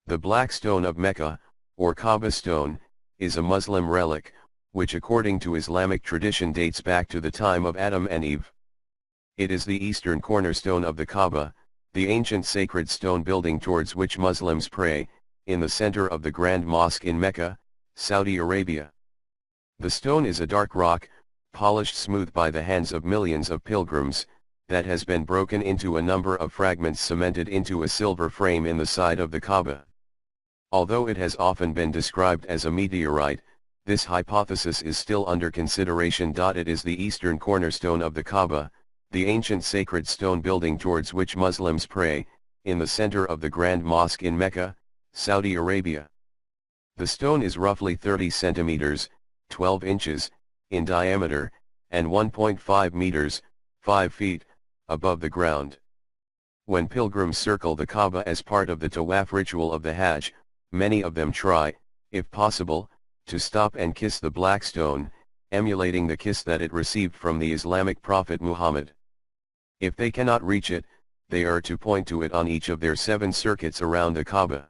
The Black Stone of Mecca, or Kaaba stone, is a Muslim relic, which according to Islamic tradition dates back to the time of Adam and Eve. It is the eastern cornerstone of the Kaaba, the ancient sacred stone building towards which Muslims pray, in the center of the Grand Mosque in Mecca, Saudi Arabia. The stone is a dark rock, polished smooth by the hands of millions of pilgrims, that has been broken into a number of fragments cemented into a silver frame in the side of the Kaaba. Although it has often been described as a meteorite, this hypothesis is still under consideration. It is the eastern cornerstone of the Kaaba, the ancient sacred stone building towards which Muslims pray, in the center of the Grand Mosque in Mecca, Saudi Arabia. The stone is roughly 30 centimeters, 12 inches, in diameter, and 1.5 meters, 5 feet, above the ground. When pilgrims circle the Kaaba as part of the Tawaf ritual of the Hajj, many of them try, if possible, to stop and kiss the black stone, emulating the kiss that it received from the Islamic prophet Muhammad. If they cannot reach it, they are to point to it on each of their 7 circuits around the Kaaba.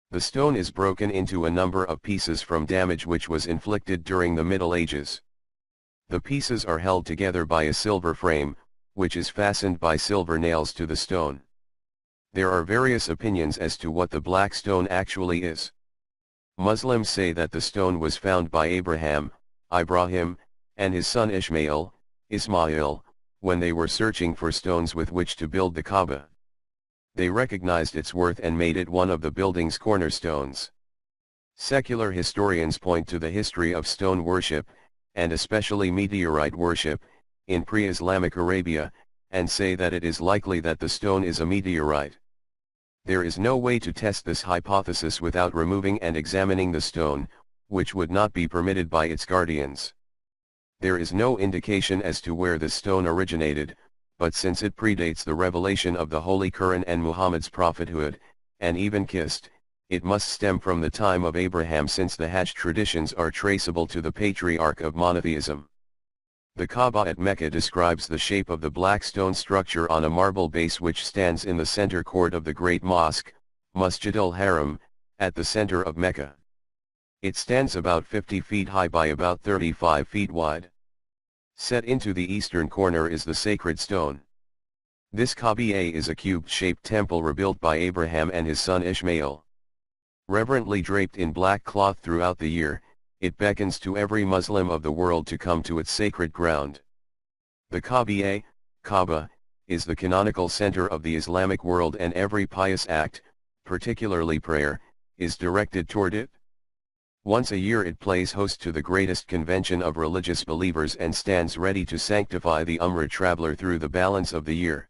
The stone is broken into a number of pieces from damage which was inflicted during the Middle Ages. The pieces are held together by a silver frame, which is fastened by silver nails to the stone. There are various opinions as to what the black stone actually is. Muslims say that the stone was found by Ibrahim, and his son Ismail, when they were searching for stones with which to build the Kaaba. They recognized its worth and made it one of the building's cornerstones. Secular historians point to the history of stone worship, and especially meteorite worship, in pre-Islamic Arabia, and say that it is likely that the stone is a meteorite. There is no way to test this hypothesis without removing and examining the stone, which would not be permitted by its guardians. There is no indication as to where the stone originated, but since it predates the revelation of the Holy Quran and Muhammad's prophethood, and even kissed, it must stem from the time of Abraham, since the Hajj traditions are traceable to the patriarch of monotheism. The Kaaba at Mecca describes the shape of the black stone structure on a marble base which stands in the center court of the Great Mosque, Masjid al-Haram, at the center of Mecca. It stands about 50 feet high by about 35 feet wide. Set into the eastern corner is the sacred stone. This Kaaba is a cube-shaped temple rebuilt by Abraham and his son Ishmael. Reverently draped in black cloth throughout the year, it beckons to every Muslim of the world to come to its sacred ground. The Kaaba, is the canonical center of the Islamic world, and every pious act, particularly prayer, is directed toward it. Once a year it plays host to the greatest convention of religious believers and stands ready to sanctify the Umrah traveler through the balance of the year.